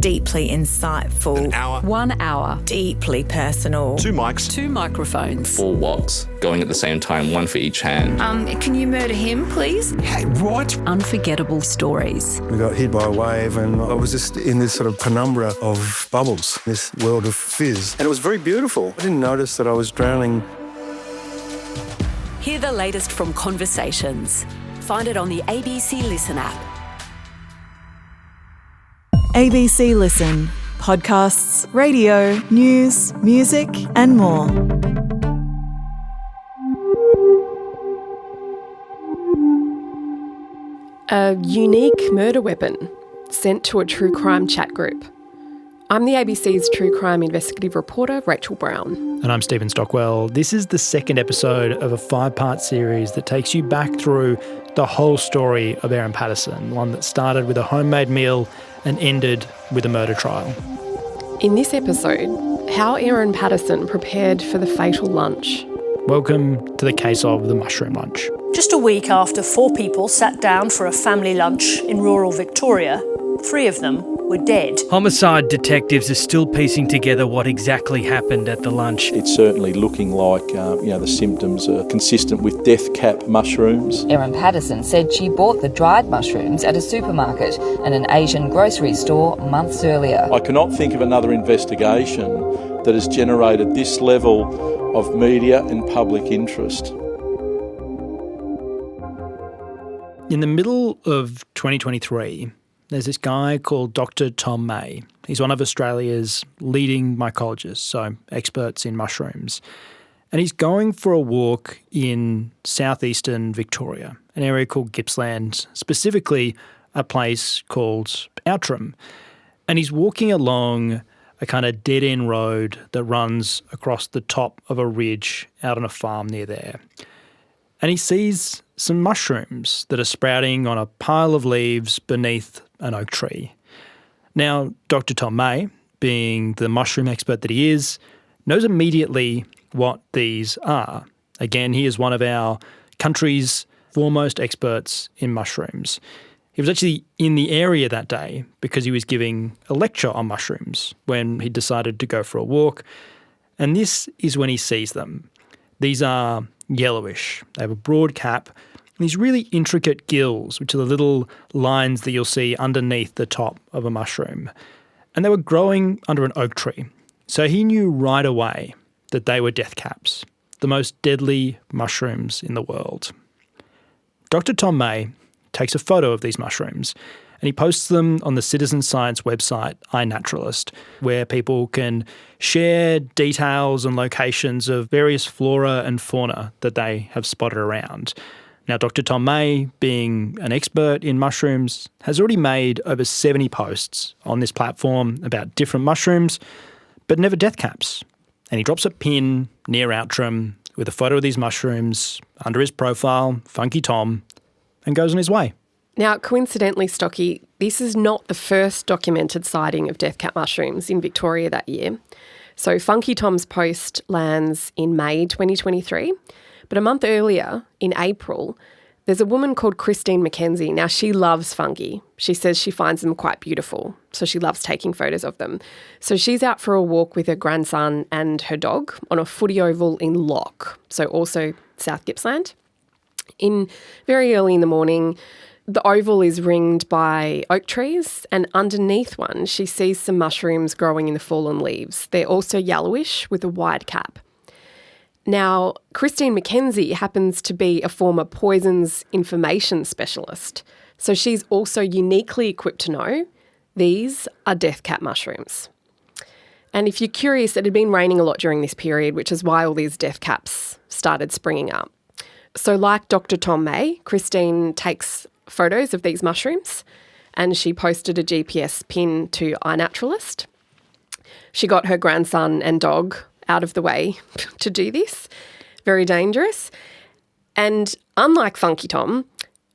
Deeply insightful. An hour. 1 hour. Deeply personal. 2 mics. 2 microphones. 4 woks going at the same time, one for each hand. Can you murder him, please? Hey, what? Unforgettable stories. We got hit by a wave and I was just in this sort of penumbra of bubbles, this world of fizz. And it was very beautiful. I didn't notice that I was drowning. Hear the latest from Conversations. Find it on the ABC Listen app. ABC Listen. Podcasts, radio, news, music and more. A unique murder weapon sent to a true crime chat group. I'm the ABC's true crime investigative reporter, Rachael Brown. And I'm Stephen Stockwell. This is the second episode of a 5-part series that takes you back through the whole story of Erin Patterson, one that started with a homemade meal and ended with a murder trial. In this episode, how Erin Patterson prepared for the fatal lunch. Welcome to the case of the mushroom lunch. Just a week after 4 people sat down for a family lunch in rural Victoria, 3 of them were dead. Homicide detectives are still piecing together what exactly happened at the lunch. It's certainly looking like, the symptoms are consistent with death cap mushrooms. Erin Patterson said she bought the dried mushrooms at a supermarket and an Asian grocery store months earlier. I cannot think of another investigation that has generated this level of media and public interest. In the middle of 2023, there's this guy called Dr. Tom May. He's one of Australia's leading mycologists, so experts in mushrooms. And he's going for a walk in southeastern Victoria, an area called Gippsland, specifically a place called Outram. And he's walking along a kind of dead-end road that runs across the top of a ridge out on a farm near there. And he sees some mushrooms that are sprouting on a pile of leaves beneath an oak tree. Now, Dr. Tom May, being the mushroom expert that he is, knows immediately what these are. Again, he is one of our country's foremost experts in mushrooms. He was actually in the area that day because he was giving a lecture on mushrooms when he decided to go for a walk. And this is when he sees them. These are yellowish. They have a broad cap, and these really intricate gills, which are the little lines that you'll see underneath the top of a mushroom. And they were growing under an oak tree. So he knew right away that they were death caps, the most deadly mushrooms in the world. Dr. Tom May takes a photo of these mushrooms and he posts them on the citizen science website iNaturalist, where people can share details and locations of various flora and fauna that they have spotted around. Now, Dr. Tom May, being an expert in mushrooms, has already made over 70 posts on this platform about different mushrooms, but never death caps. And he drops a pin near Outram with a photo of these mushrooms under his profile, Funky Tom, and goes on his way. Now, coincidentally, Stocky, this is not the first documented sighting of death cap mushrooms in Victoria that year. So Funky Tom's post lands in May 2023. But a month earlier, in April, there's a woman called Christine McKenzie. Now, she loves fungi. She says she finds them quite beautiful, so she loves taking photos of them. So she's out for a walk with her grandson and her dog on a footy oval in Lock, so also South Gippsland. Very early in the morning, the oval is ringed by oak trees, and underneath one she sees some mushrooms growing in the fallen leaves. They're also yellowish with a wide cap. Now, Christine McKenzie happens to be a former poisons information specialist, so she's also uniquely equipped to know these are death cap mushrooms. And if you're curious, it had been raining a lot during this period, which is why all these death caps started springing up. So like Dr. Tom May, Christine takes photos of these mushrooms and she posted a GPS pin to iNaturalist. She got her grandson and dog out of the way to do this. Very dangerous. And unlike Funky Tom,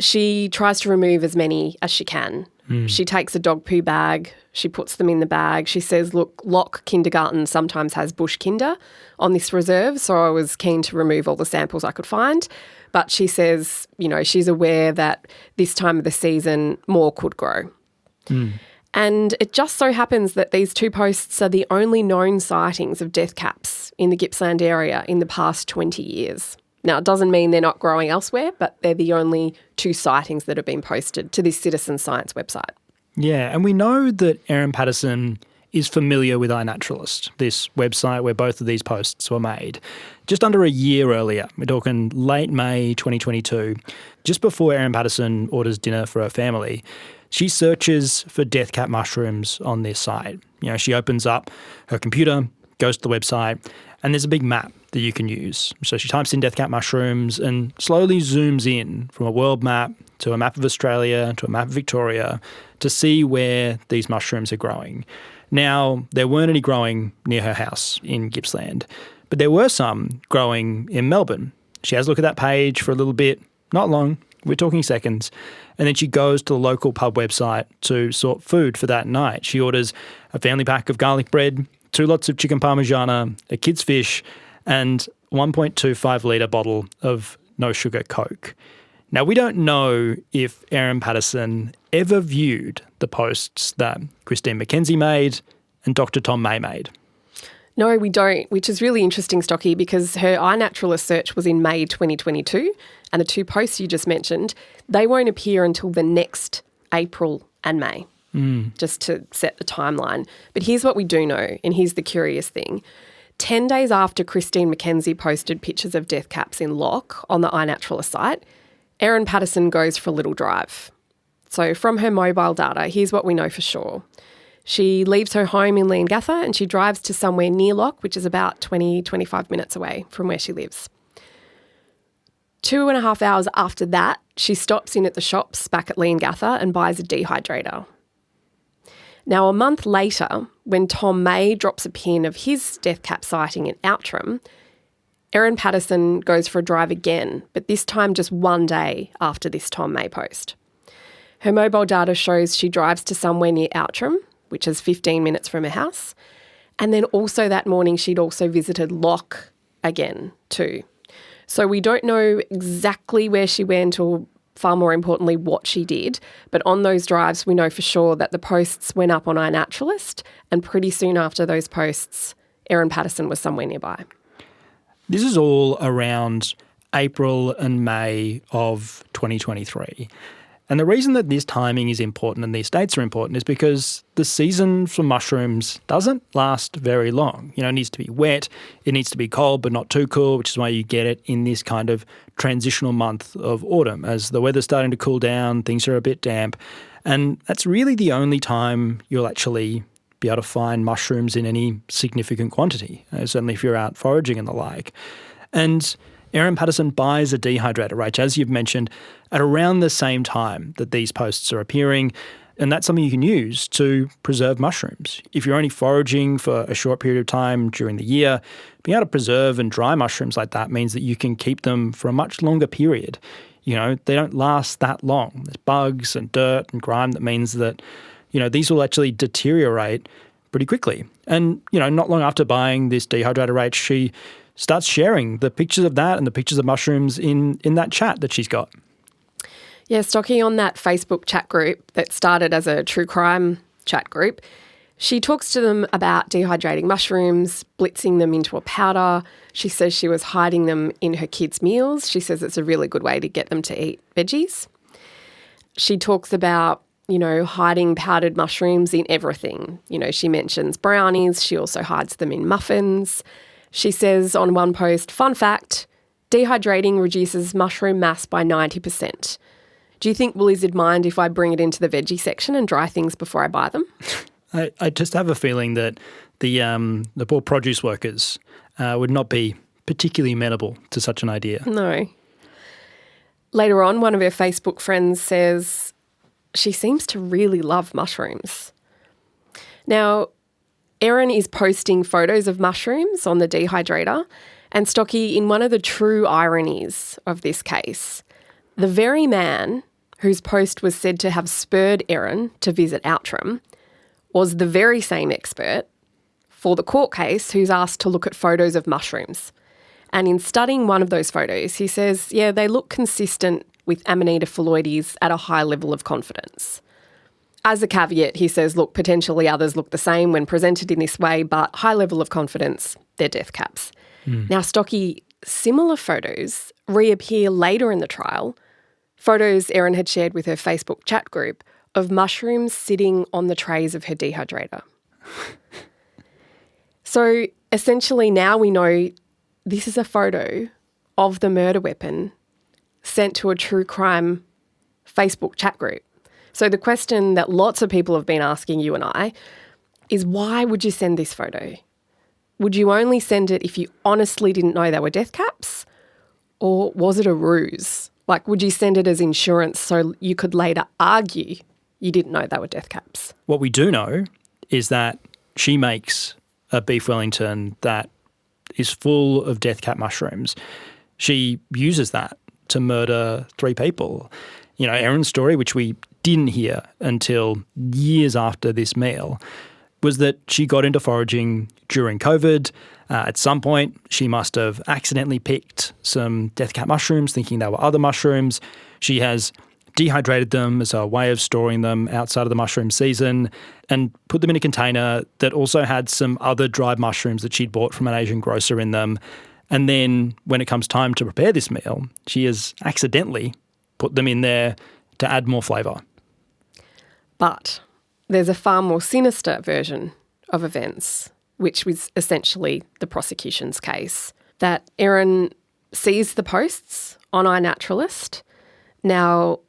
she tries to remove as many as she can. She takes a dog poo bag, she puts them in the bag. She says, look, Lock Kindergarten sometimes has bush kinder on this reserve, so I was keen to remove all the samples I could find. But she says, she's aware that this time of the season more could grow. And it just so happens that these two posts are the only known sightings of death caps in the Gippsland area in the past 20 years. Now, it doesn't mean they're not growing elsewhere, but they're the only two sightings that have been posted to this citizen science website. Yeah, and we know that Erin Patterson is familiar with iNaturalist, this website where both of these posts were made. Just under a year earlier, we're talking late May 2022, just before Erin Patterson orders dinner for her family, she searches for death cap mushrooms on this site. You know, she opens up her computer, goes to the website, and there's a big map that you can use. So she types in death cap mushrooms and slowly zooms in from a world map to a map of Australia to a map of Victoria to see where these mushrooms are growing. Now, there weren't any growing near her house in Gippsland, but there were some growing in Melbourne. She has a look at that page for a little bit, not long, we're talking seconds, and then she goes to the local pub website to sort food for that night. She orders a family pack of garlic bread, 2 lots of chicken parmigiana, a kid's fish, and 1.25 litre bottle of no sugar Coke. Now, we don't know if Erin Patterson ever viewed the posts that Christine McKenzie made and Dr. Tom May made. No, we don't, which is really interesting, Stocky, because her iNaturalist search was in May 2022, and the two posts you just mentioned, they won't appear until the next April and May, just to set the timeline. But here's what we do know, and here's the curious thing. 10 days after Christine McKenzie posted pictures of death caps in Lock on the iNaturalist site, Erin Patterson goes for a little drive. So from her mobile data, here's what we know for sure. She leaves her home in Leongatha and she drives to somewhere near Lock, which is about 20-25 minutes away from where she lives. 2.5 hours after that, she stops in at the shops back at Leongatha and buys a dehydrator. Now, a month later, when Tom May drops a pin of his death cap sighting in Outram, Erin Patterson goes for a drive again, but this time just one day after this Tom May post. Her mobile data shows she drives to somewhere near Outram, which is 15 minutes from her house, and then also that morning she'd also visited Lock again too. So we don't know exactly where she went or, far more importantly, what she did, but on those drives we know for sure that the posts went up on iNaturalist, and pretty soon after those posts, Erin Patterson was somewhere nearby. This is all around April and May of 2023. And the reason that this timing is important and these dates are important is because the season for mushrooms doesn't last very long. You know, it needs to be wet, it needs to be cold but not too cool, which is why you get it in this kind of transitional month of autumn. As the weather's starting to cool down, things are a bit damp, and that's really the only time you'll actually be able to find mushrooms in any significant quantity, certainly if you're out foraging and the like. And Erin Patterson buys a dehydrator, Rach, as you've mentioned, at around the same time that these posts are appearing, and that's something you can use to preserve mushrooms. If you're only foraging for a short period of time during the year, being able to preserve and dry mushrooms like that means that you can keep them for a much longer period. You know, they don't last that long. There's bugs and dirt and grime that means that, you know, these will actually deteriorate pretty quickly. And, you know, not long after buying this dehydrator, Rach, she starts sharing the pictures of that and the pictures of mushrooms in that chat that she's got. Yeah, Stocky, on that Facebook chat group that started as a true crime chat group, she talks to them about dehydrating mushrooms, blitzing them into a powder. She says she was hiding them in her kids' meals. She says it's a really good way to get them to eat veggies. She talks about, you know, hiding powdered mushrooms in everything. You know, she mentions brownies. She also hides them in muffins. She says on one post, fun fact, dehydrating reduces mushroom mass by 90%. Do you think Woolies mind if I bring it into the veggie section and dry things before I buy them? I just have a feeling that the poor produce workers would not be particularly amenable to such an idea. No. Later on, one of her Facebook friends says she seems to really love mushrooms. Now, Erin is posting photos of mushrooms on the dehydrator, and Stocky, in one of the true ironies of this case, the very man whose post was said to have spurred Erin to visit Outram was the very same expert for the court case who's asked to look at photos of mushrooms. And in studying one of those photos, he says, yeah, they look consistent with Amanita phalloides at a high level of confidence. as a caveat, he says, look, potentially others look the same when presented in this way, but high level of confidence, they're death caps. Now, Stocky, similar photos reappear later in the trial, photos Erin had shared with her Facebook chat group of mushrooms sitting on the trays of her dehydrator. So essentially now we know this is a photo of the murder weapon sent to a true crime Facebook chat group. So the question that lots of people have been asking you and I is, why would you send this photo? Would you only send it if you honestly didn't know they were death caps? Or was it a ruse? Like, would you send it as insurance so you could later argue you didn't know they were death caps? What we do know is that she makes a beef Wellington that is full of death cap mushrooms. She uses that to murder 3 people. You know, Erin's story, which we didn't hear until years after this meal, was that she got into foraging during COVID. At some point, she must have accidentally picked some death cap mushrooms, thinking they were other mushrooms. She has dehydrated them as a way of storing them outside of the mushroom season and put them in a container that also had some other dried mushrooms that she'd bought from an Asian grocer in them. And then when it comes time to prepare this meal, she has accidentally put them in there to add more flavour. But there's a far more sinister version of events, which was essentially the prosecution's case, that Erin sees the posts on iNaturalist. Now,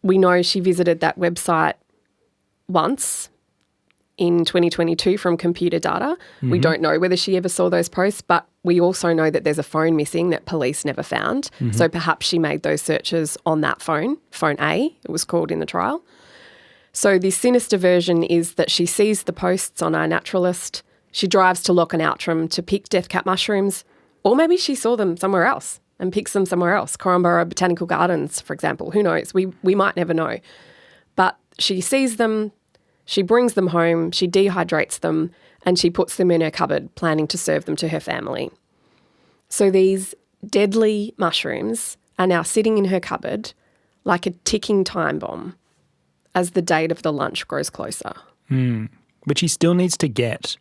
we know she visited that website once in 2022 from computer data. We don't know whether she ever saw those posts, but we also know that there's a phone missing that police never found. So perhaps she made those searches on that phone, phone A, it was called in the trial. So the sinister version is that she sees the posts on iNaturalist, she drives to Lock and Outram to pick death cap mushrooms, or maybe she saw them somewhere else and picks them somewhere else, Corumburra Botanical Gardens, for example. Who knows? We might never know. But she sees them, she brings them home, she dehydrates them, and she puts them in her cupboard, planning to serve them to her family. So these deadly mushrooms are now sitting in her cupboard like a ticking time bomb as the date of the lunch grows closer. But she still needs to get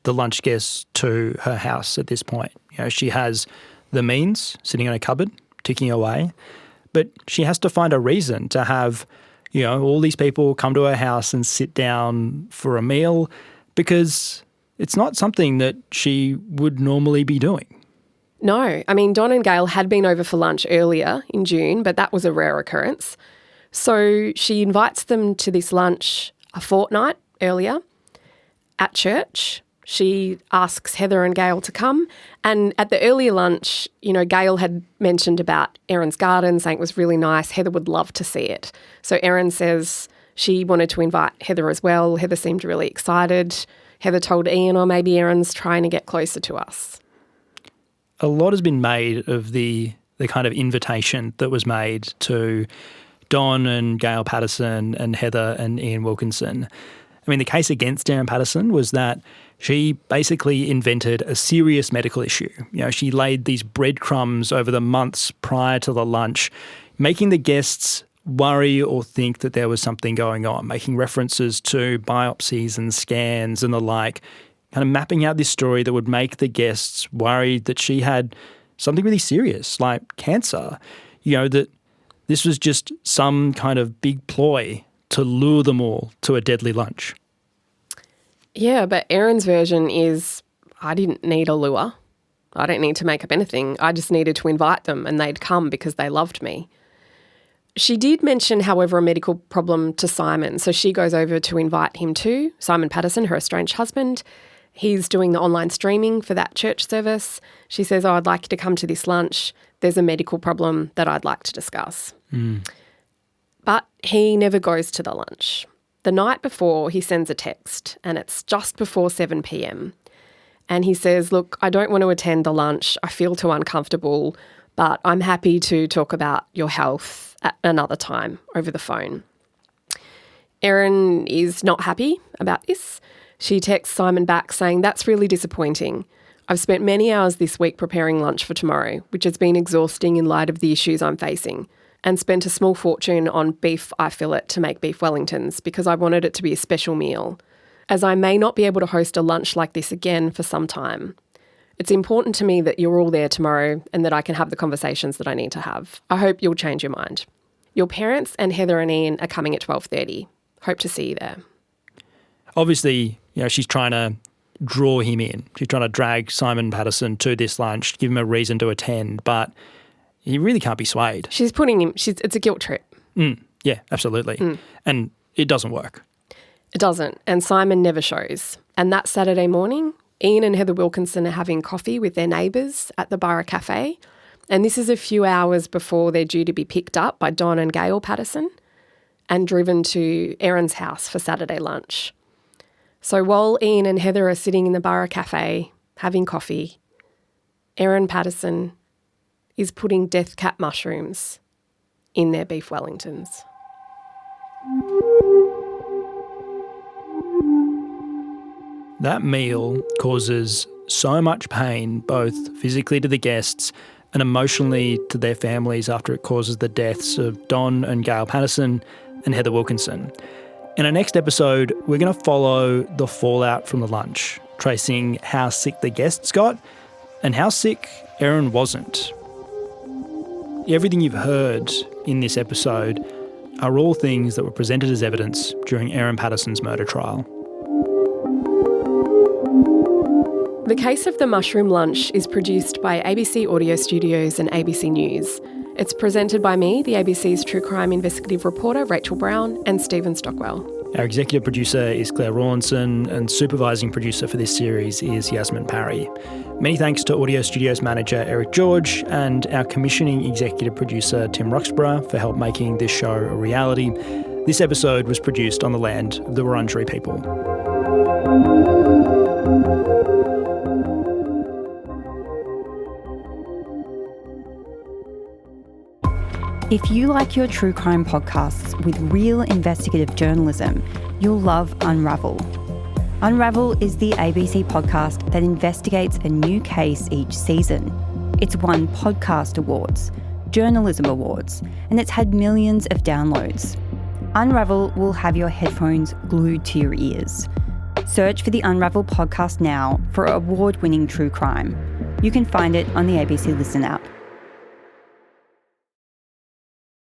the lunch guests to her house at this point. You know, she has the means sitting in a cupboard, ticking away, but she has to find a reason to have, you know, all these people come to her house and sit down for a meal, because it's not something that she would normally be doing. No, I mean, Don and Gail had been over for lunch earlier in June, but that was a rare occurrence. So she invites them to this lunch a fortnight earlier at church. She asks Heather and Gail to come. And at the earlier lunch, you know, Gail had mentioned about Erin's garden, saying it was really nice. Heather would love to see it. So Erin says she wanted to invite Heather as well. Heather seemed really excited. Heather told Ian, or maybe Erin's trying to get closer to us. A lot has been made of the kind of invitation that was made to Don and Gail Patterson and Heather and Ian Wilkinson. I mean, the case against Erin Patterson was that she basically invented a serious medical issue. You know, she laid these breadcrumbs over the months prior to the lunch, making the guests worry or think that there was something going on, making references to biopsies and scans and the like, kind of mapping out this story that would make the guests worried that she had something really serious, like cancer. You know, that this was just some kind of big ploy to lure them all to a deadly lunch. Yeah, but Erin's version is, I didn't need a lure. I don't need to make up anything. I just needed to invite them and they'd come because they loved me. She did mention, however, a medical problem to Simon. So she goes over to invite him too, Simon Patterson, her estranged husband. He's doing the online streaming for that church service. She says, I'd like you to come to this lunch. There's a medical problem that I'd like to discuss. But he never goes to the lunch. The night before, he sends a text, and it's just before 7 p.m. And he says, look, I don't want to attend the lunch. I feel too uncomfortable, but I'm happy to talk about your health at another time over the phone. Erin is not happy about this. She texts Simon back saying, that's really disappointing. I've spent many hours this week preparing lunch for tomorrow, which has been exhausting in light of the issues I'm facing. and spent a small fortune on beef eye fillet to make beef Wellingtons because I wanted it to be a special meal, as I may not be able to host a lunch like this again for some time. It's important to me that you're all there tomorrow and that I can have the conversations that I need to have. I hope you'll change your mind. Your parents and Heather and Ian are coming at 12:30. Hope to see you there. Obviously, she's trying to draw him in. She's trying to drag Simon Patterson to this lunch, give him a reason to attend, but he really can't be swayed. She's putting him, it's a guilt trip. Yeah, absolutely. And it doesn't work. It doesn't, and Simon never shows. And that Saturday morning, Ian and Heather Wilkinson are having coffee with their neighbours at the Borough Cafe, and this is a few hours before they're due to be picked up by Don and Gail Patterson and driven to Erin's house for Saturday lunch. So while Ian and Heather are sitting in the Borough Cafe having coffee, Erin Patterson is putting death cap mushrooms in their beef Wellingtons. That meal causes so much pain, both physically to the guests and emotionally to their families after it causes the deaths of Don and Gail Patterson and Heather Wilkinson. In our next episode, we're going to follow the fallout from the lunch, tracing how sick the guests got and how sick Erin wasn't. Everything you've heard in this episode are all things that were presented as evidence during Erin Patterson's murder trial. The Case of the Mushroom Lunch is produced by ABC Audio Studios and ABC News. It's presented by me, the ABC's true crime investigative reporter, Rachael Brown, and Stephen Stockwell. Our executive producer is Claire Rawlinson, and supervising producer for this series is Yasmin Parry. Many thanks to Audio Studios manager Eric George and our commissioning executive producer Tim Roxburgh for help making this show a reality. This episode was produced on the land of the Wurundjeri people. If you like your true crime podcasts with real investigative journalism, you'll love Unravel. Unravel is the ABC podcast that investigates a new case each season. It's won podcast awards, journalism awards, and it's had millions of downloads. Unravel will have your headphones glued to your ears. Search for the Unravel podcast now for award-winning true crime. You can find it on the ABC Listen app.